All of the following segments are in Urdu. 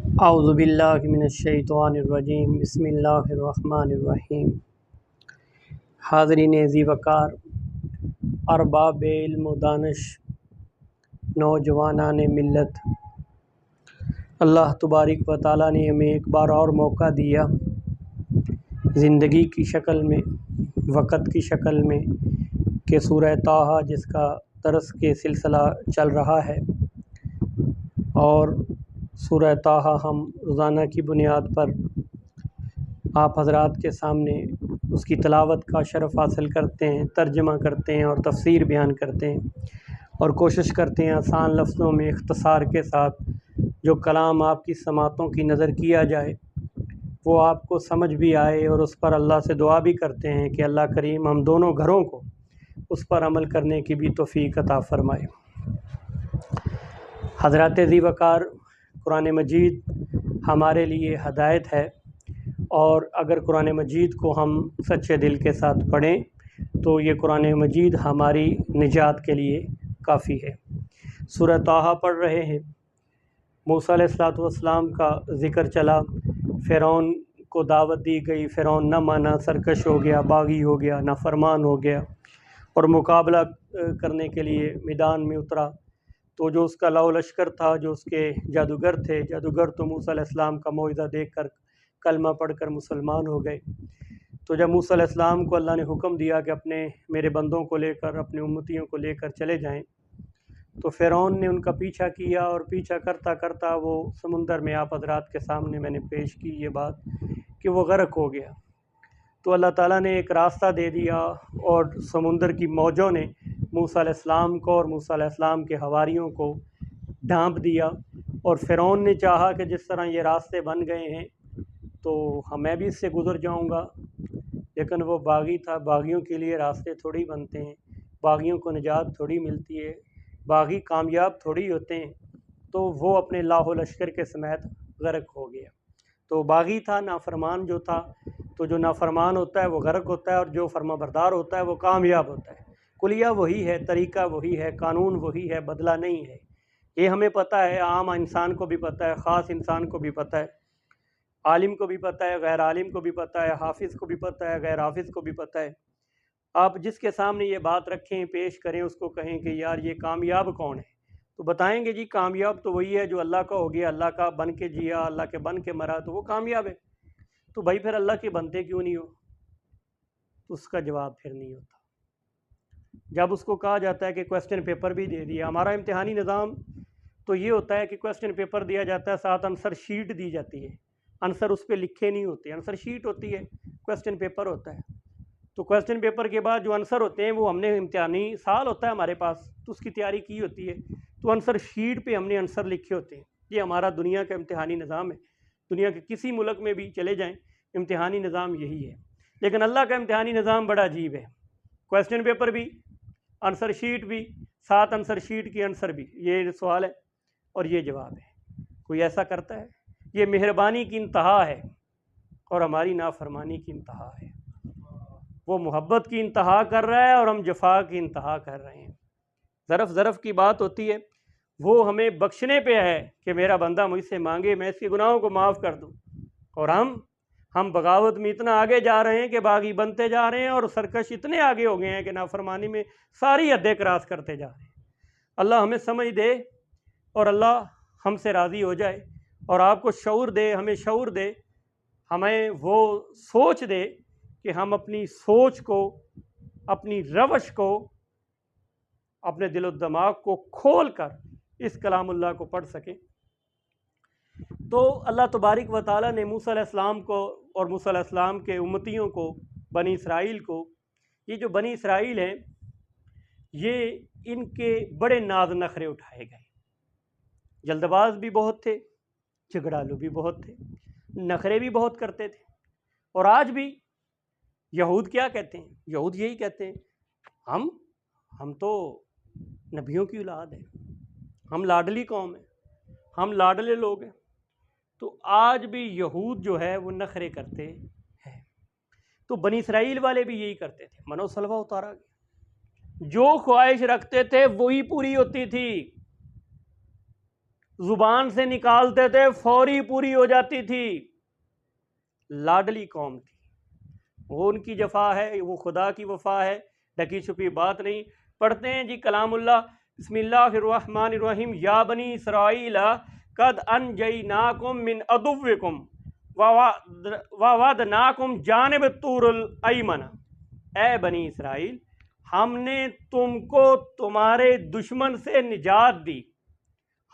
اعوذ باللہ من الشیطان الرجیم، بسم اللہ الرحمن الرحیم۔ حاضرین ذی وقار، ارباب علم و دانش، نوجوانان ملت، اللہ تبارک و تعالیٰ نے ہمیں ایک بار اور موقع دیا زندگی کی شکل میں، وقت کی شکل میں، کہ سورہ طٰہٰ جس کا درس کے سلسلہ چل رہا ہے، اور سورہ طٰہٰ ہم روزانہ کی بنیاد پر آپ حضرات کے سامنے اس کی تلاوت کا شرف حاصل کرتے ہیں، ترجمہ کرتے ہیں اور تفسیر بیان کرتے ہیں، اور کوشش کرتے ہیں آسان لفظوں میں اختصار کے ساتھ جو کلام آپ کی سماعتوں کی نظر کیا جائے وہ آپ کو سمجھ بھی آئے، اور اس پر اللہ سے دعا بھی کرتے ہیں کہ اللہ کریم ہم دونوں گھروں کو اس پر عمل کرنے کی بھی توفیق عطا فرمائے۔ حضرات ذی وقار، قرآن مجید ہمارے لیے ہدایت ہے، اور اگر قرآن مجید کو ہم سچے دل کے ساتھ پڑھیں تو یہ قرآن مجید ہماری نجات کے لیے کافی ہے۔ سورہ طٰہٰ پڑھ رہے ہیں، موسیٰ علیہ السلام کا ذکر چلا، فرعون کو دعوت دی گئی، فرعون نہ مانا، سرکش ہو گیا، باغی ہو گیا، نافرمان ہو گیا، اور مقابلہ کرنے کے لیے میدان میں اترا تو جو اس کا لو لشکر تھا، جو اس کے جادوگر تھے، جادوگر تو موسیٰ علیہ السلام کا معجزہ دیکھ کر کلمہ پڑھ کر مسلمان ہو گئے۔ تو جب موسیٰ علیہ السلام کو اللہ نے حکم دیا کہ میرے بندوں کو لے کر، اپنے امتیوں کو لے کر چلے جائیں، تو فرعون نے ان کا پیچھا کیا، اور پیچھا کرتا کرتا وہ سمندر میں، آپ حضرات کے سامنے میں نے پیش کی یہ بات کہ وہ غرق ہو گیا۔ تو اللہ تعالیٰ نے ایک راستہ دے دیا، اور سمندر کی موجوں نے موسیٰ علیہ السلام کو اور موسیٰ علیہ السلام کے حواریوں کو ڈھانپ دیا، اور فرعون نے چاہا کہ جس طرح یہ راستے بن گئے ہیں تو میں بھی اس سے گزر جاؤں گا، لیکن وہ باغی تھا، باغیوں کے لیے راستے تھوڑی بنتے ہیں، باغیوں کو نجات تھوڑی ملتی ہے، باغی کامیاب تھوڑی ہوتے ہیں، تو وہ اپنے لاہ و لشکر کے سمیت غرق ہو گیا۔ تو باغی تھا، نافرمان جو تھا، تو جو نافرمان ہوتا ہے وہ غرق ہوتا ہے، اور جو فرما بردار ہوتا ہے وہ کامیاب ہوتا ہے۔ کلیہ وہی ہے، طریقہ وہی ہے، قانون وہی ہے، بدلہ نہیں ہے۔ یہ ہمیں پتہ ہے، عام انسان کو بھی پتہ ہے، خاص انسان کو بھی پتہ ہے، عالم کو بھی پتہ ہے، غیر عالم کو بھی پتہ ہے، حافظ کو بھی پتہ ہے، غیر حافظ کو بھی پتہ ہے۔ آپ جس کے سامنے یہ بات رکھیں، پیش کریں، اس کو کہیں کہ یار یہ کامیاب کون ہے، تو بتائیں گے جی کامیاب تو وہی ہے جو اللہ کا ہو گیا، اللہ کا بن کے جیا، اللہ کے بن کے مرا، تو وہ کامیاب ہے۔ تو بھائی پھر اللہ کے بنتے کیوں نہیں ہو؟ تو اس کا جواب پھر نہیں ہوتا۔ جب اس کو کہا جاتا ہے کہ کویسچن پیپر بھی دے دیا، ہمارا امتحانی نظام تو یہ ہوتا ہے کہ کویسچن پیپر دیا جاتا ہے، ساتھ آنسر شیٹ دی جاتی ہے، آنسر اس پہ لکھے نہیں ہوتے، آنسر شیٹ ہوتی ہے، کویسچن پیپر ہوتا ہے۔ تو کویسچن پیپر کے بعد جو آنسر ہوتے ہیں وہ ہم نے امتحانی سال ہوتا ہے ہمارے پاس، تو اس کی تیاری کی ہوتی ہے، تو آنسر شیٹ پہ ہم نے آنسر لکھے ہوتے ہیں۔ یہ ہمارا دنیا کا امتحانی نظام ہے، دنیا کے کسی ملک میں بھی چلے جائیں امتحانی نظام یہی ہے۔ لیکن اللہ کا امتحانی نظام بڑا عجیب ہے، کویسچن پیپر بھی، آنسر شیٹ بھی، ساتھ آنسر شیٹ کی آنسر بھی، یہ سوال ہے اور یہ جواب ہے۔ کوئی ایسا کرتا ہے؟ یہ مہربانی کی انتہا ہے، اور ہماری نافرمانی کی انتہا ہے۔ وہ محبت کی انتہا کر رہا ہے اور ہم جفا کی انتہا کر رہے ہیں۔ ظرف ظرف کی بات ہوتی ہے، وہ ہمیں بخشنے پہ ہے کہ میرا بندہ مجھ سے مانگے، میں اس کے گناہوں کو معاف کر دوں، اور ہم بغاوت میں اتنا آگے جا رہے ہیں کہ باغی بنتے جا رہے ہیں، اور سرکش اتنے آگے ہو گئے ہیں کہ نافرمانی میں ساری حدیں کراس کرتے جا رہے ہیں۔ اللہ ہمیں سمجھ دے، اور اللہ ہم سے راضی ہو جائے، اور آپ کو شعور دے، ہمیں شعور دے، ہمیں وہ سوچ دے کہ ہم اپنی سوچ کو، اپنی روش کو، اپنے دل و دماغ کو کھول کر اس کلام اللہ کو پڑھ سکیں۔ تو اللہ تبارک و تعالیٰ نے موسیٰ علیہ السلام کو اور موسیٰ علیہ السلام کے امتیوں کو، بنی اسرائیل کو، یہ جو بنی اسرائیل ہیں یہ ان کے بڑے ناز نخرے اٹھائے گئے۔ جلد باز بھی بہت تھے، جھگڑالو بھی بہت تھے، نخرے بھی بہت کرتے تھے۔ اور آج بھی یہود کیا کہتے ہیں؟ یہود یہی کہتے ہیں، ہم تو نبیوں کی اولاد ہیں، ہم لاڈلی قوم ہیں، ہم لاڈلے لوگ ہیں۔ تو آج بھی یہود جو ہے وہ نخرے کرتے ہیں۔ تو بنی اسرائیل والے بھی یہی کرتے تھے، منو سلوہ اتارا گیا، جو خواہش رکھتے تھے وہی پوری ہوتی تھی۔ زبان سے نکالتے تھے فوری پوری ہو جاتی تھی، لاڈلی قوم تھی، وہ ان کی جفا ہے، وہ خدا کی وفا ہے، ڈھکی چھپی بات نہیں۔ پڑھتے ہیں جی کلام اللہ، بسم اللہ الرحمن الرحیم، یا بنی اسرائیل قد انجیناکم من عدوکم ووعدناکم جانب الطور الایمن، اے بنی اسرائیل ہم نے تم کو تمہارے دشمن سے نجات دی،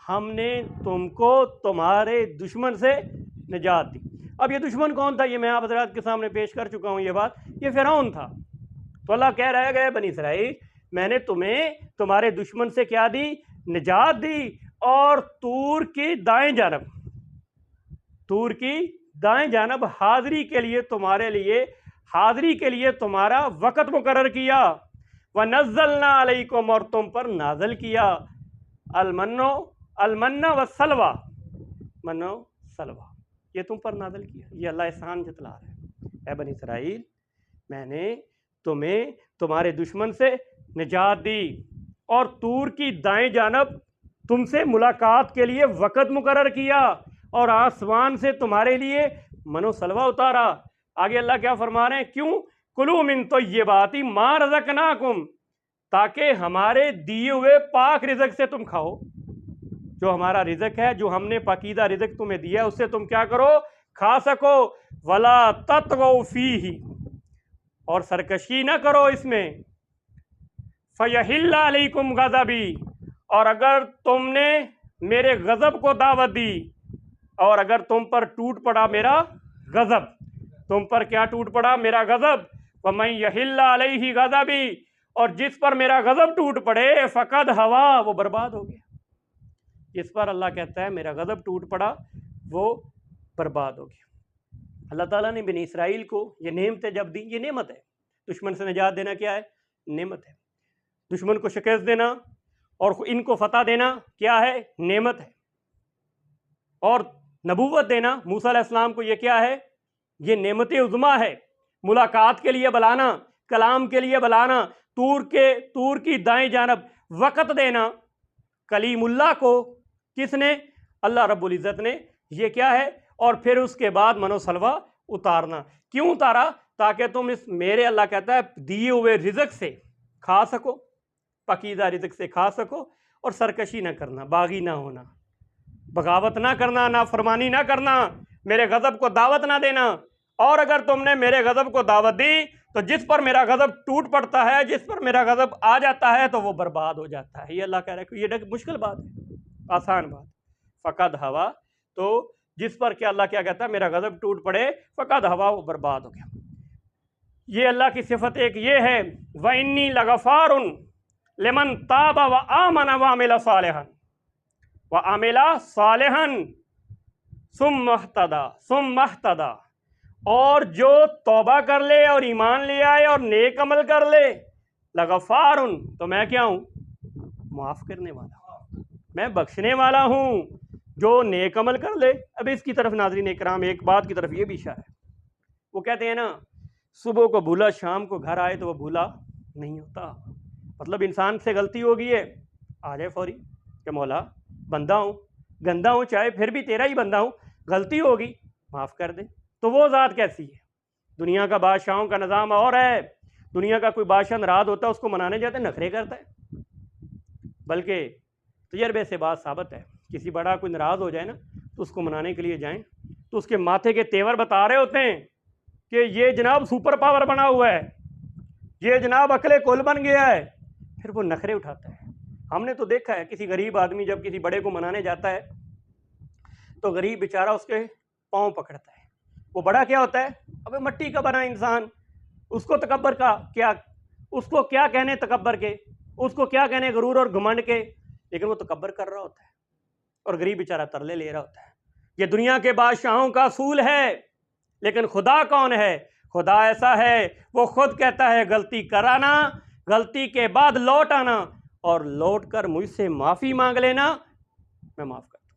ہم نے تم کو تمہارے دشمن سے نجات دی۔ اب یہ دشمن کون تھا؟ یہ میں آپ حضرات کے سامنے پیش کر چکا ہوں یہ بات، یہ فرعون تھا۔ تو اللہ کہہ رہا ہے بنی اسرائیل میں نے تمہیں تمہارے دشمن سے کیا دی؟ نجات دی، اور طور کی دائیں جانب، طور کی دائیں جانب حاضری کے لیے تمہارے لیے، حاضری کے لیے تمہارا وقت مقرر کیا، وَنَزَّلْنَا عَلَيْكُمْ، اور تم پر نازل کیا، المن والسلوى، من و سلوى، یہ تم پر نازل کیا، یہ اللہ احسان جتلا رہا ہے۔ اے بنی اسرائیل میں نے تمہیں تمہارے دشمن سے نجات دی، اور طور کی دائیں جانب تم سے ملاقات کے لیے وقت مقرر کیا، اور آسمان سے تمہارے لیے من و سلوہ اتارا۔ آگے اللہ کیا فرما رہے ہیں؟ کیوں؟ کلوا من طیبات ما رزقناکم، تاکہ ہمارے دیے ہوئے پاک رزق سے تم کھاؤ، جو ہمارا رزق ہے، جو ہم نے پاکیزہ رزق تمہیں دیا ہے، اس سے تم کیا کرو؟ کھا سکو۔ ولا تطغوا فیہ، اور سرکشی نہ کرو اس میں۔ فیحل علیکم غضبی، اور اگر تم نے میرے غضب کو دعوت دی، اور اگر تم پر ٹوٹ پڑا میرا غضب، تم پر کیا ٹوٹ پڑا؟ میرا غضب۔ ومن یحل علیہ غضبی، اور جس پر میرا غضب ٹوٹ پڑے، فقد ہوا، وہ برباد ہو گیا۔ جس پر اللہ کہتا ہے میرا غضب ٹوٹ پڑا وہ برباد ہو گیا۔ اللہ تعالیٰ نے بنی اسرائیل کو یہ نعمتیں جب دی، یہ نعمت ہے۔ دشمن سے نجات دینا کیا ہے؟ نعمت ہے۔ دشمن کو شکست دینا اور ان کو فتح دینا کیا ہے؟ نعمت ہے۔ اور نبوت دینا موسیٰ علیہ السلام کو یہ کیا ہے؟ یہ نعمت عظمیٰ ہے۔ ملاقات کے لیے بلانا، کلام کے لیے بلانا، طور کی دائیں جانب وقت دینا، کلیم اللہ کو کس نے؟ اللہ رب العزت نے۔ یہ کیا ہے؟ اور پھر اس کے بعد من و سلوہ اتارنا۔ کیوں اتارا؟ تاکہ تم اس میرے، اللہ کہتا ہے، دیے ہوئے رزق سے کھا سکو، پاکیزہ رزق سے کھا سکو، اور سرکشی نہ کرنا، باغی نہ ہونا، بغاوت نہ کرنا، نافرمانی نہ کرنا، میرے غضب کو دعوت نہ دینا۔ اور اگر تم نے میرے غضب کو دعوت دی تو جس پر میرا غضب ٹوٹ پڑتا ہے، جس پر میرا غضب آ جاتا ہے تو وہ برباد ہو جاتا ہے۔ یہ اللہ کہہ رہا ہے کہ یہ مشکل بات ہے، آسان بات۔ فقد ہوا، تو جس پر کیا اللہ کیا کہتا ہے؟ میرا غضب ٹوٹ پڑے، فقد ہوا، وہ برباد ہو گیا۔ یہ اللہ کی صفت ایک یہ ہے، وَإِنِّي لَغَفَارٌ لِمَن تَابَ وَآمَنَ وَعَمِلَ صَالِحًا ثُمَّ اهْتَدَىٰ، اور جو توبہ کر لے اور ایمان لے آئے اور نیک عمل کر لے، لغفارن، تو میں کیا ہوں؟ معاف کرنے والا ہوں، میں بخشنے والا ہوں، جو نیک عمل کر لے۔ اب اس کی طرف ناظرین اکرام ایک بات کی طرف یہ بھی اشارہ ہے، وہ کہتے ہیں نا صبح کو بھولا شام کو گھر آئے تو وہ بھولا نہیں ہوتا۔ مطلب انسان سے غلطی ہو گئی ہے، آ جائے فوری کہ مولا بندہ ہوں، گندا ہوں، چاہے پھر بھی تیرا ہی بندہ ہوں، غلطی ہوگی معاف کر دے۔ تو وہ ذات کیسی ہے؟ دنیا کا بادشاہوں کا نظام اور ہے، دنیا کا کوئی بادشاہ ناراض ہوتا ہے اس کو منانے جاتے ہیں، نخرے کرتا ہے۔ بلکہ تجربے سے بات ثابت ہے، کسی بڑا کوئی ناراض ہو جائے نا تو اس کو منانے کے لیے جائیں تو اس کے ماتھے کے تیور بتا رہے ہوتے ہیں کہ یہ جناب سپر پاور بنا ہوا ہے، یہ جناب عقل کل بن گیا ہے، پھر وہ نخرے اٹھاتا ہے۔ ہم نے تو دیکھا ہے کسی غریب آدمی جب کسی بڑے کو منانے جاتا ہے تو غریب بیچارہ اس کے پاؤں پکڑتا ہے۔ وہ بڑا کیا ہوتا ہے؟ ابے مٹی کا بنا انسان، اس کو تکبر کا کیا، اس کو کیا کہنے تکبر کے، اس کو کیا کہنے غرور اور گھمنڈ کے، لیکن وہ تکبر کر رہا ہوتا ہے اور غریب بیچارہ ترلے لے رہا ہوتا ہے۔ یہ دنیا کے بادشاہوں کا اصول ہے، لیکن خدا کون ہے؟ خدا ایسا ہے، وہ خود کہتا ہے غلطی کرانا، غلطی کے بعد لوٹ آنا، اور لوٹ کر مجھ سے معافی مانگ لینا، میں معاف کرتا ہوں۔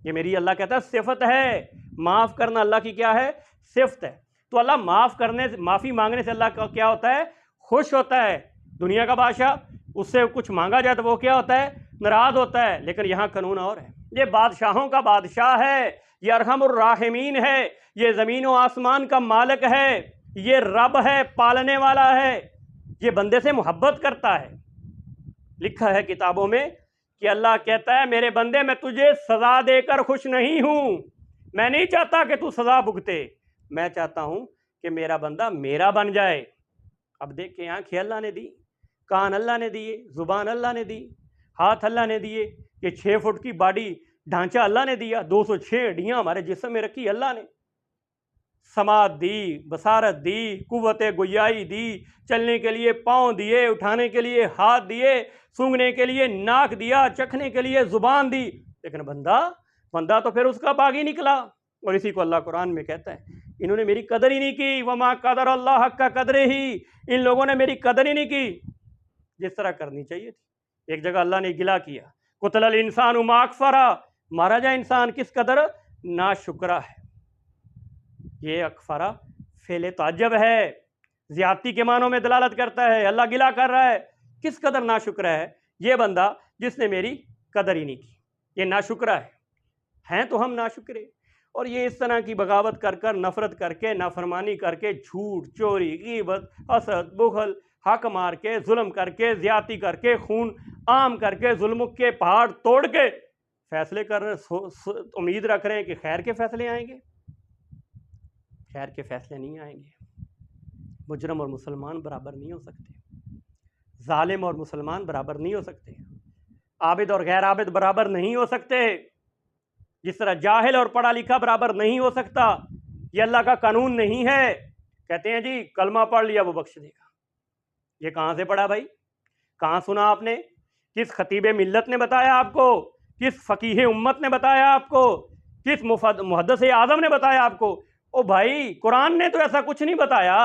یہ میری، اللہ کہتا ہے، صفت ہے۔ معاف کرنا اللہ کی کیا ہے؟ صفت ہے۔ تو اللہ معافی مانگنے سے اللہ کا کیا ہوتا ہے؟ خوش ہوتا ہے۔ دنیا کا بادشاہ، اس سے کچھ مانگا جائے تو وہ کیا ہوتا ہے؟ ناراض ہوتا ہے۔ لیکن یہاں قانون اور ہے، یہ بادشاہوں کا بادشاہ ہے، یہ ارحم الراحمین ہے، یہ زمین و آسمان کا مالک ہے، یہ رب ہے، پالنے والا ہے، یہ بندے سے محبت کرتا ہے۔ لکھا ہے کتابوں میں کہ اللہ کہتا ہے میرے بندے میں تجھے سزا دے کر خوش نہیں ہوں، میں نہیں چاہتا کہ تو سزا بھگتے، میں چاہتا ہوں کہ میرا بندہ میرا بن جائے۔ اب دیکھیں آنکھیں اللہ نے دی، کان اللہ نے دیے، زبان اللہ نے دی، ہاتھ اللہ نے دیے، یہ 6 فٹ کی باڈی ڈھانچہ اللہ نے دیا، 206 ہڈیاں ہمارے جسم میں رکھی اللہ نے، سماعت دی، بصارت دی، قوت گویائی دی، چلنے کے لیے پاؤں دیے، اٹھانے کے لیے ہاتھ دیے، سونگھنے کے لیے ناک دیا، چکھنے کے لیے زبان دی، لیکن بندہ تو پھر اس کا باغی نکلا۔ اور اسی کو اللہ قرآن میں کہتا ہے انہوں نے میری قدر ہی نہیں کی، وما قدر اللہ حق کا قدرے ہی، ان لوگوں نے میری قدر ہی نہیں کی جس طرح کرنی چاہیے تھی۔ ایک جگہ اللہ نے گلا کیا، قتل الانسان ما اکفرا، مارا جائے انسان کس قدر ناشکرا ہے۔ یہ اکفرا فعل تعجب ہے، زیادتی کے معنوں میں دلالت کرتا ہے، اللہ گلا کر رہا ہے کس قدر ناشکرا ہے یہ بندہ جس نے میری قدر ہی نہیں کی، یہ ناشکرا ہیں تو ہم ناشکرے۔ اور یہ اس طرح کی بغاوت کر کر، نفرت کر کے، نافرمانی کر کے، جھوٹ، چوری، غیبت، حسد، بخل، حق مار کے، ظلم کر کے، زیادتی کر کے، خون عام کر کے، ظلم کے پہاڑ توڑ کے فیصلے کر رہے، امید رکھ رہے ہیں کہ خیر کے فیصلے آئیں گے۔ خیر کے فیصلے نہیں آئیں گے۔ مجرم اور مسلمان برابر نہیں ہو سکتے، ظالم اور مسلمان برابر نہیں ہو سکتے، عابد اور غیر عابد برابر نہیں ہو سکتے، جس طرح جاہل اور پڑھا لکھا برابر نہیں ہو سکتا۔ یہ اللہ کا قانون نہیں ہے۔ کہتے ہیں جی کلمہ پڑھ لیا وہ بخش دے گا، یہ کہاں سے پڑھا بھائی؟ کہاں سنا آپ نے؟ کس خطیب ملت نے بتایا آپ کو؟ کس فقیہ امت نے بتایا آپ کو؟ کس محدث اعظم نے بتایا آپ کو؟ او بھائی قرآن نے تو ایسا کچھ نہیں بتایا،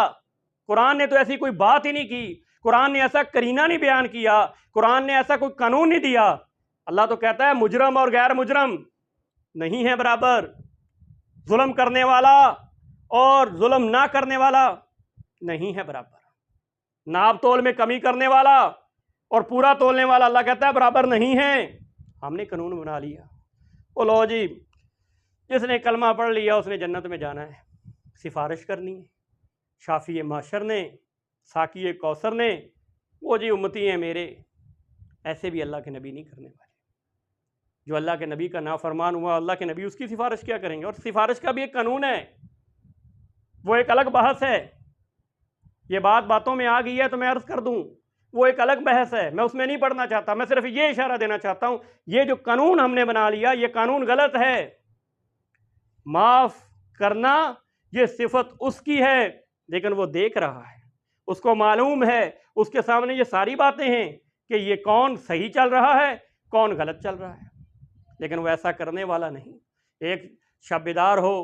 قرآن نے تو ایسی کوئی بات ہی نہیں کی، قرآن نے ایسا کرینہ نہیں بیان کیا، قرآن نے ایسا کوئی قانون نہیں دیا۔ اللہ تو کہتا ہے مجرم اور غیر مجرم نہیں ہے برابر، ظلم کرنے والا اور ظلم نہ کرنے والا نہیں ہے برابر، ناپ تول میں کمی کرنے والا اور پورا تولنے والا اللہ کہتا ہے برابر نہیں ہے۔ ہم نے قانون بنا لیا، او لو جی جس نے کلمہ پڑھ لیا اس نے جنت میں جانا ہے، سفارش کرنی ہے، شافی معاشر نے، ساقی کوثر نے، وہ جی امتی ہیں میرے، ایسے بھی اللہ کے نبی نہیں کرنے والے۔ جو اللہ کے نبی کا نافرمان ہوا، اللہ کے نبی اس کی سفارش کیا کریں گے؟ اور سفارش کا بھی ایک قانون ہے، وہ ایک الگ بحث ہے، یہ بات باتوں میں آ گئی ہے تو میں عرض کر دوں، وہ ایک الگ بحث ہے، میں اس میں نہیں پڑھنا چاہتا، میں صرف یہ اشارہ دینا چاہتا ہوں یہ جو قانون ہم نے بنا لیا یہ قانون غلط ہے۔ معاف کرنا یہ صفت اس کی ہے، لیکن وہ دیکھ رہا ہے، اس کو معلوم ہے، اس کے سامنے یہ ساری باتیں ہیں کہ یہ کون صحیح چل رہا ہے کون غلط چل رہا ہے، لیکن وہ ایسا کرنے والا نہیں۔ ایک شب بیدار ہو،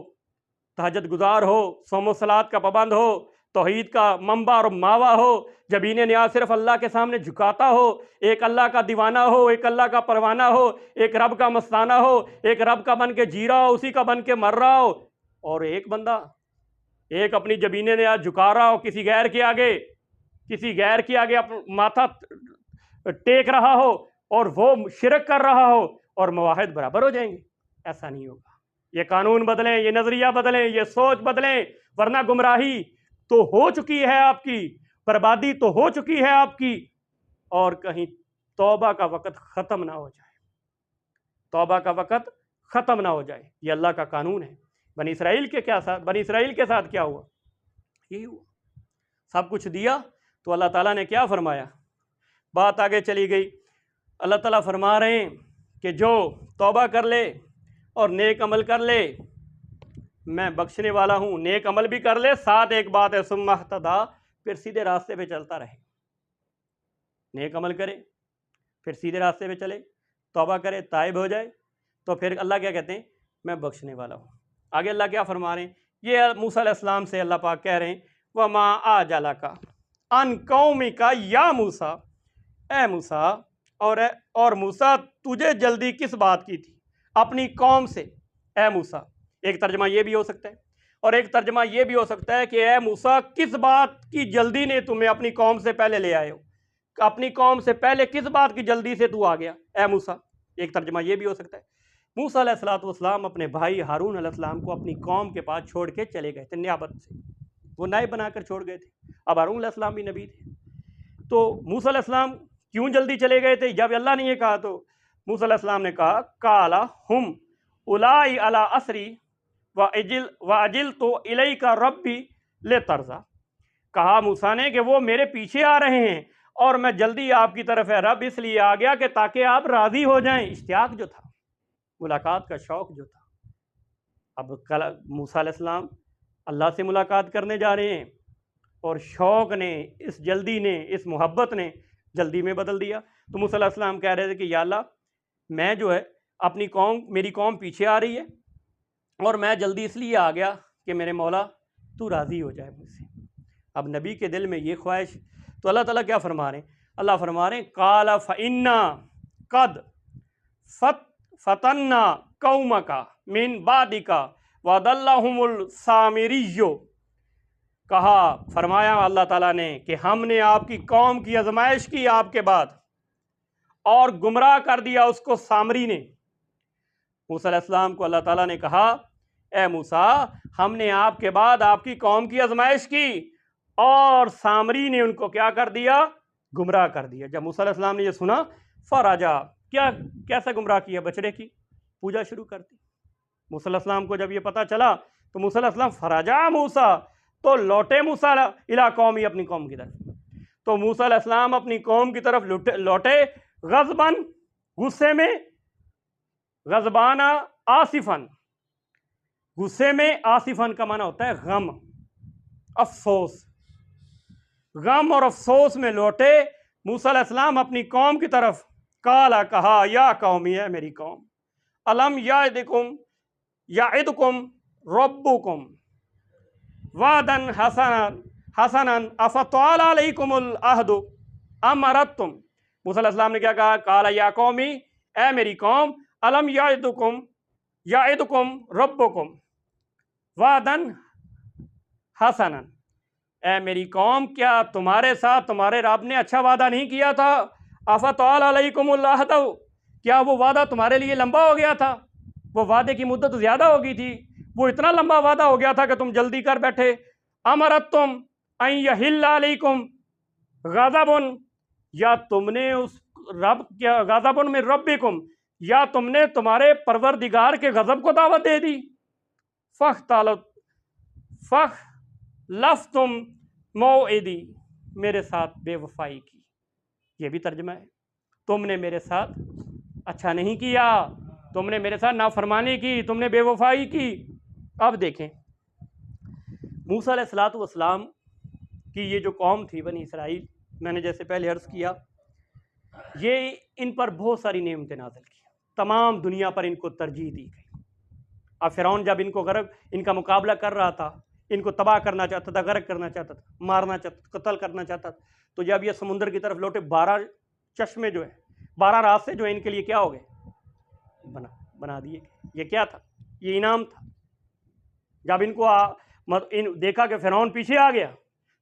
تہجد گزار ہو، صوم و صلات کا پابند ہو، توحید کا منبع اور ماوا ہو، جبین نیاز صرف اللہ کے سامنے جھکاتا ہو، ایک اللہ کا دیوانہ ہو، ایک اللہ کا پروانہ ہو، ایک رب کا مستانہ ہو، ایک رب کا بن کے جی رہا ہو، اسی کا بن کے مر رہا ہو، اور ایک بندہ ایک اپنی جبین نیاز جھکا رہا ہو کسی غیر کے آگے ماتھا ٹیک رہا ہو اور وہ شرک کر رہا ہو، اور مواحد برابر ہو جائیں گے؟ ایسا نہیں ہوگا۔ یہ قانون بدلیں، یہ نظریہ بدلیں، یہ سوچ بدلیں، ورنہ گمراہی تو ہو چکی ہے آپ کی، بربادی تو ہو چکی ہے آپ کی، اور کہیں توبہ کا وقت ختم نہ ہو جائے، توبہ کا وقت ختم نہ ہو جائے۔ یہ اللہ کا قانون ہے۔ بنی اسرائیل کے ساتھ کیا ہوا؟ یہی ہوا، سب کچھ دیا تو اللہ تعالیٰ نے کیا فرمایا؟ بات آگے چلی گئی، اللہ تعالیٰ فرما رہے ہیں کہ جو توبہ کر لے اور نیک عمل کر لے میں بخشنے والا ہوں، نیک عمل بھی کر لے، ساتھ ایک بات ہے ثم اہتدی، پھر سیدھے راستے پہ چلتا رہے، نیک عمل کرے پھر سیدھے راستے پہ چلے، توبہ کرے، تائب ہو جائے، تو پھر اللہ کیا کہتے ہیں؟ میں بخشنے والا ہوں۔ آگے اللہ کیا فرما رہے ہیں؟ یہ موسیٰ علیہ السلام سے اللہ پاک کہہ رہے ہیں وَمَا أَعْجَلَكَ عَنْ قَوْمِكَ یا موسیٰ، اے موسیٰ، اور موسیٰ تجھے جلدی کس بات کی تھی؟ اپنی قوم سے، اے موسیٰ۔ ایک ترجمہ یہ بھی ہو سکتا ہے، اور ایک ترجمہ یہ بھی ہو سکتا ہے کہ اے موسیٰ کس بات کی جلدی نے تمہیں اپنی قوم سے پہلے لے آئے ہو، اپنی قوم سے پہلے کس بات کی جلدی سے تو آ گیا اے موسیٰ؟ ایک ترجمہ یہ بھی ہو سکتا ہے۔ موسیٰ علیہ السلام اپنے بھائی ہارون علیہ السلام کو اپنی قوم کے پاس چھوڑ کے چلے گئے تھے نیابت سے، وہ نائب بنا کر چھوڑ گئے تھے۔ اب ہارون علیہ السلام بھی نبی تھے، تو موسیٰ علیہ السلام کیوں جلدی چلے گئے تھے؟ جب اللہ نے یہ کہا تو موسیٰ علیہ السلام نے کہا قال ہم اولائی علی اسری وَأَجِلْتُ إِلَيْكَ رَبِّي لِتَرْضَىٰ، کہا موسیٰ نے کہ وہ میرے پیچھے آ رہے ہیں اور میں جلدی آپ کی طرف ہے رب اس لیے آ گیا کہ تاکہ آپ راضی ہو جائیں۔ اشتیاق جو تھا، ملاقات کا شوق جو تھا، اب موسیٰ علیہ السلام اللہ سے ملاقات کرنے جا رہے ہیں اور شوق نے، اس جلدی نے، اس محبت نے جلدی میں بدل دیا۔ تو موسیٰ علیہ السلام کہہ رہے تھے کہ یا اللہ میں جو ہے اپنی قوم، میری قوم پیچھے آ رہی ہے اور میں جلدی اس لیے آ گیا کہ میرے مولا تو راضی ہو جائے مجھ سے۔ اب نبی کے دل میں یہ خواہش، تو اللہ تعالیٰ کیا فرما رہے ہیں؟ اللہ فرما رہے ہیں قال فَإِنَّا قَدْ فَتَنَّا قَوْمَكَ مِن بَعْدِكَ وَأَضَلَّهُمُ السَّامِرِيُّ، کہا، فرمایا اللہ تعالیٰ نے کہ ہم نے آپ کی قوم کی آزمائش کی آپ کے بعد اور گمراہ کر دیا اس کو سامری نے۔ موسیٰ علیہ السلام کو اللہ تعالیٰ نے کہا اے موسیٰ ہم نے آپ کے بعد آپ کی قوم کی آزمائش کی اور سامری نے ان کو کیا کر دیا؟ گمراہ کر دیا۔ جب موسیٰ علیہ السلام نے یہ سنا فراجا، کیسا گمراہ کیا؟ بچڑے کی پوجا شروع کر دی۔ موسیٰ علیہ السلام کو جب یہ پتہ چلا تو موسیٰ علیہ السلام فراجا موسیٰ، تو لوٹے موسیٰ الی قومی، اپنی قوم کی طرف۔ تو موسیٰ علیہ السلام اپنی قوم کی طرف لوٹے غضباً، غصے میں، غضبانہ آصفاً، غصے میں، آصفاً کا معنی ہوتا ہے غم، افسوس، غم اور افسوس میں لوٹے موسیٰ علیہ السلام اپنی قوم کی طرف۔ قالا، کہا، یا قومی، ہے میری قوم، الم یعدکم ربکم وعدن حسنا افطال علیکم العہد ام اردتم۔ موسیٰ علیہ السلام نے کیا کہا؟ قالا یا قومی، اے میری قوم، الم یعدکم ربکم وعدن حسنا، اے میری قوم کیا تمہارے ساتھ تمہارے رب نے اچھا وعدہ نہیں کیا تھا؟ افطال علیکم العہد، کیا وہ وعدہ تمہارے لیے لمبا ہو گیا تھا؟ وہ وعدے کی مدت زیادہ ہو گئی تھی، وہ اتنا لمبا وعدہ ہو گیا تھا کہ تم جلدی کر بیٹھے۔ ام اردتم ان یحل علیکم غضب، یا تم نے اس رب کیا غضب من ربکم، یا تم نے تمہارے پروردگار کے غضب کو دعوت دے دی۔ فَخْلَفْتُمْ مَوْعِدِي، میرے ساتھ بے وفائی کی، یہ بھی ترجمہ ہے، تم نے میرے ساتھ اچھا نہیں کیا، تم نے میرے ساتھ نافرمانی کی، تم نے بے وفائی کی۔ اب دیکھیں موسیٰ علیہ السلام کی یہ جو قوم تھی بنی اسرائیل، میں نے جیسے پہلے عرض کیا، یہ ان پر بہت ساری نعمتیں نازل کی، تمام دنیا پر ان کو ترجیح دی گئی۔ اب فرعون جب ان کو ان کا مقابلہ کر رہا تھا، ان کو تباہ کرنا چاہتا تھا، غرق کرنا چاہتا تھا، مارنا چاہتا، قتل کرنا چاہتا تھا، تو جب یہ سمندر کی طرف لوٹے 12 چشمے جو ہیں، 12 راستے جو ہیں ان کے لیے کیا ہو گئے؟ بنا دیے گئے۔ یہ کیا تھا؟ یہ انعام تھا۔ جب ان کو دیکھا کہ فرعون پیچھے آ گیا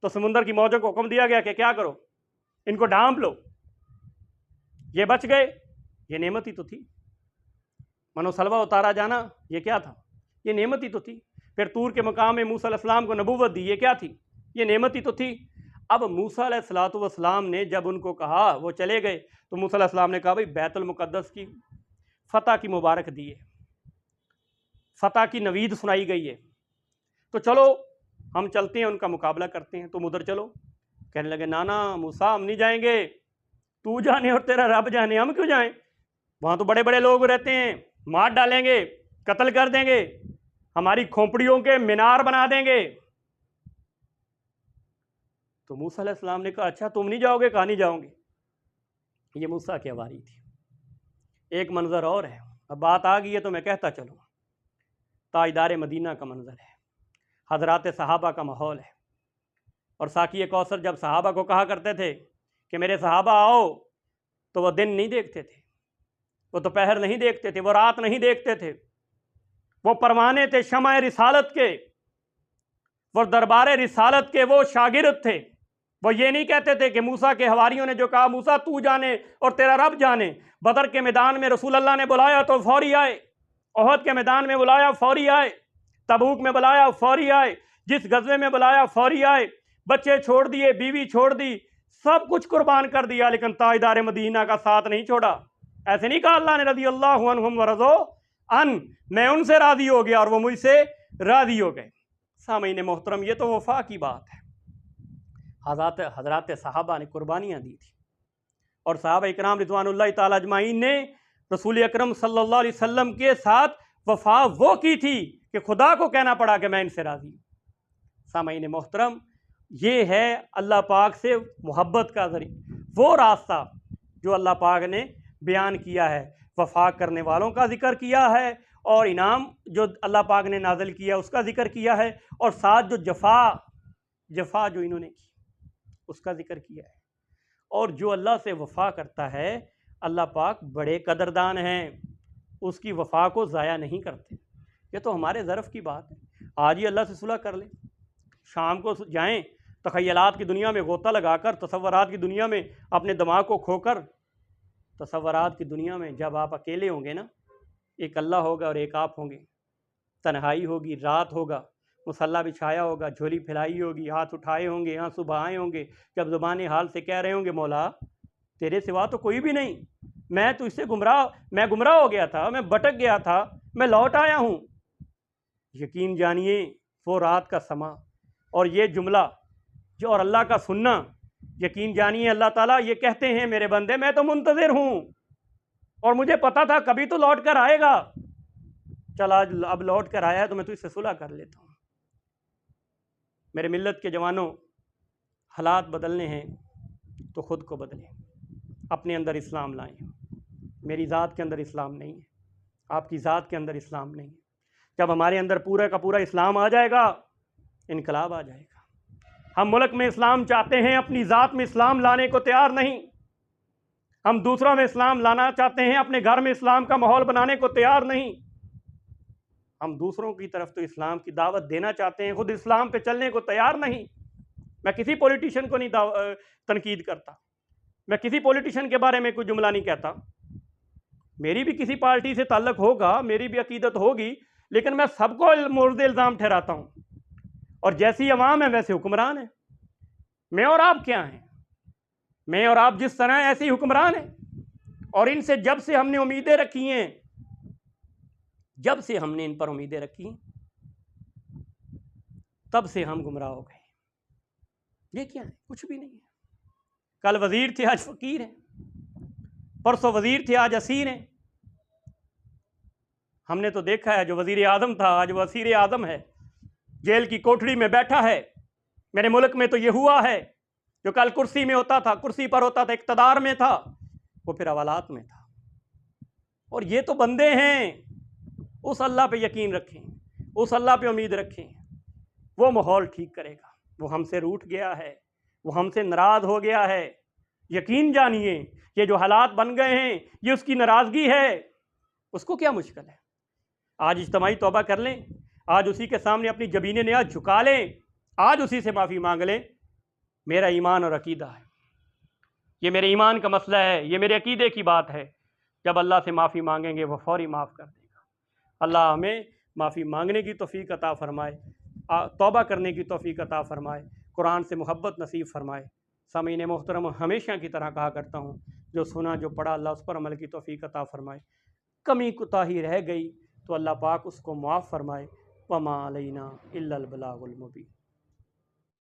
تو سمندر کی موجوں کو حکم دیا گیا کہ کیا کرو؟ ان کو ڈھانپ لو۔ یہ بچ گئے، یہ نعمت ہی تو تھی۔ منو سلوہ اتارا جانا، یہ کیا تھا؟ یہ نعمت ہی تو تھی۔ پھر طور کے مقام میں موسیٰ علیہ السلام کو نبوت دی، یہ کیا تھی؟ یہ نعمت ہی تو تھی۔ اب موسیٰ علیہ السلام نے جب ان کو کہا، وہ چلے گئے، تو موسیٰ علیہ السلام نے کہا بھائی بیت المقدس کی فتح کی مبارک دی ہے، فتح کی نوید سنائی گئی ہے، تو چلو ہم چلتے ہیں، ان کا مقابلہ کرتے ہیں، تم ادھر چلو۔ کہنے لگے نانا موسیٰ ہم نہیں جائیں گے، تو جانے اور تیرا رب جانے، ہم کیوں جائیں؟ وہاں تو بڑے بڑے لوگ رہتے ہیں، مار ڈالیں گے، قتل کر دیں گے، ہماری کھوپڑیوں کے مینار بنا دیں گے۔ تو موسیٰ علیہ السلام نے کہا اچھا تم نہیں جاؤ گے؟ کہا نہیں جاؤں گے۔ یہ موسیٰ کی اواری تھی۔ ایک منظر اور ہے، اب بات آ گئی ہے تو میں کہتا چلوں، تاجدار مدینہ کا منظر ہے، حضرات صحابہ کا ماحول ہے۔ اور ساقی کوثر جب صحابہ کو کہا کرتے تھے کہ میرے صحابہ آؤ، تو وہ دن نہیں دیکھتے تھے، وہ دوپہر نہیں دیکھتے تھے، وہ رات نہیں دیکھتے تھے، وہ پروانے تھے شمع رسالت کے، وہ دربار رسالت کے وہ شاگرد تھے۔ وہ یہ نہیں کہتے تھے کہ موسیٰ کے حواریوں نے جو کہا موسیٰ تو جانے اور تیرا رب جانے، بدر کے میدان میں رسول اللہ نے بلایا تو فوری آئے، احد کے میدان میں بلایا فوری آئے، تبوک میں بلایا فوری آئے، جس غزوے میں بلایا فوری آئے، بچے چھوڑ دیے، بیوی چھوڑ دی، سب کچھ قربان کر دیا، لیکن تاجدار مدینہ کا ساتھ نہیں چھوڑا۔ ایسے نہیں کہا اللہ نے رضی اللہ عنہم ورضوا ان، میں ان سے راضی ہو گیا اور وہ مجھ سے راضی ہو گئے۔ سامعین محترم، یہ تو وفا کی بات ہے۔ حضرات صحابہ نے قربانیاں دی تھی، اور صحابہ اکرام رضوان اللہ تعالی اجمعین نے رسول اکرم صلی اللہ علیہ وسلم کے ساتھ وفا وہ کی تھی کہ خدا کو کہنا پڑا کہ میں ان سے راضی ہوں۔ سامعین محترم، یہ ہے اللہ پاک سے محبت کا ذریعہ، وہ راستہ جو اللہ پاک نے بیان کیا ہے، وفا کرنے والوں کا ذکر کیا ہے، اور انعام جو اللہ پاک نے نازل کیا اس کا ذکر کیا ہے، اور ساتھ جو جفا جو انہوں نے کی اس کا ذکر کیا ہے۔ اور جو اللہ سے وفا کرتا ہے، اللہ پاک بڑے قدردان ہیں، اس کی وفا کو ضائع نہیں کرتے۔ یہ تو ہمارے ظرف کی بات ہے، آج ہی اللہ سے صلح کر لیں، شام کو جائیں، تخیلات کی دنیا میں غوطہ لگا کر، تصورات کی دنیا میں اپنے دماغ کو کھو کر، تصورات کی دنیا میں جب آپ اکیلے ہوں گے نا، ایک اللہ ہوگا اور ایک آپ ہوں گے، تنہائی ہوگی، رات ہوگا، مصلح بچھایا ہوگا، جھولی پھیلائی ہوگی، ہاتھ اٹھائے ہوں گے، آنسو بہائے ہوں گے، جب زبان حال سے کہہ رہے ہوں گے مولا تیرے سوا تو کوئی بھی نہیں، میں تو اس سے میں گمراہ ہو گیا تھا، میں بھٹک گیا تھا، میں لوٹ آیا ہوں۔ یقین جانیے وہ رات کا سما اور یہ جملہ جو اور اللہ کا سننا، یقین جانیے اللہ تعالیٰ یہ کہتے ہیں میرے بندے میں تو منتظر ہوں، اور مجھے پتا تھا کبھی تو لوٹ کر آئے گا، چل آج اب لوٹ کر آیا ہے تو میں تو اس سے صلح کر لیتا ہوں۔ میرے ملت کے جوانوں، حالات بدلنے ہیں تو خود کو بدلیں، اپنے اندر اسلام لائیں۔ میری ذات کے اندر اسلام نہیں ہے، آپ کی ذات کے اندر اسلام نہیں ہے۔ جب ہمارے اندر پورا کا پورا اسلام آ جائے گا، انقلاب آ جائے گا۔ ہم ملک میں اسلام چاہتے ہیں، اپنی ذات میں اسلام لانے کو تیار نہیں۔ ہم دوسروں میں اسلام لانا چاہتے ہیں، اپنے گھر میں اسلام کا ماحول بنانے کو تیار نہیں۔ ہم دوسروں کی طرف تو اسلام کی دعوت دینا چاہتے ہیں، خود اسلام پہ چلنے کو تیار نہیں۔ میں کسی پولیٹیشین کو نہیں تنقید کرتا، میں کسی پولیٹیشین کے بارے میں کوئی جملہ نہیں کہتا، میری بھی کسی پارٹی سے تعلق ہوگا، میری بھی عقیدت ہوگی، لیکن میں سب کو مورد الزام ٹھہراتا ہوں، اور جیسی عوام ہے ویسے حکمران ہیں۔ میں اور آپ کیا ہیں؟ میں اور آپ جس طرح ایسے حکمران ہیں، اور ان سے جب سے ہم نے امیدیں رکھی ہیں، جب سے ہم نے ان پر امیدیں رکھی تب سے ہم گمراہ ہو گئے۔ یہ کیا ہے؟ کچھ بھی نہیں ہے۔ کل وزیر تھے آج فقیر ہیں، پرسوں وزیر تھے آج اسیر ہیں۔ ہم نے تو دیکھا ہے جو وزیر اعظم تھا آج وہ اسیر اعظم ہے، جیل کی کوٹڑی میں بیٹھا ہے۔ میرے ملک میں تو یہ ہوا ہے، جو کل کرسی میں ہوتا تھا، کرسی پر ہوتا تھا، اقتدار میں تھا، وہ پھر حوالات میں تھا۔ اور یہ تو بندے ہیں، اس اللہ پہ یقین رکھیں، اس اللہ پہ امید رکھیں، وہ ماحول ٹھیک کرے گا۔ وہ ہم سے روٹھ گیا ہے، وہ ہم سے ناراض ہو گیا ہے، یقین جانیے یہ جو حالات بن گئے ہیں یہ اس کی ناراضگی ہے۔ اس کو کیا مشکل ہے؟ آج اجتماعی توبہ کر لیں، آج اسی کے سامنے اپنی جبینیں نیاز جھکا لیں، آج اسی سے معافی مانگ لیں۔ میرا ایمان اور عقیدہ ہے، یہ میرے ایمان کا مسئلہ ہے، یہ میرے عقیدے کی بات ہے، جب اللہ سے معافی مانگیں گے وہ فوری معاف کر دے گا۔ اللہ ہمیں معافی مانگنے کی توفیق عطا فرمائے، توبہ کرنے کی توفیق عطا فرمائے، قرآن سے محبت نصیب فرمائے۔ سامعین محترم، ہمیشہ کی طرح کہا کرتا ہوں، جو سنا جو پڑھا اللہ اس پر عمل کی توفیق عطا فرمائے، کمی کوتاہی رہ گئی تو اللہ پاک اس کو معاف فرمائے۔ وما علینا الا البلاغ المبین۔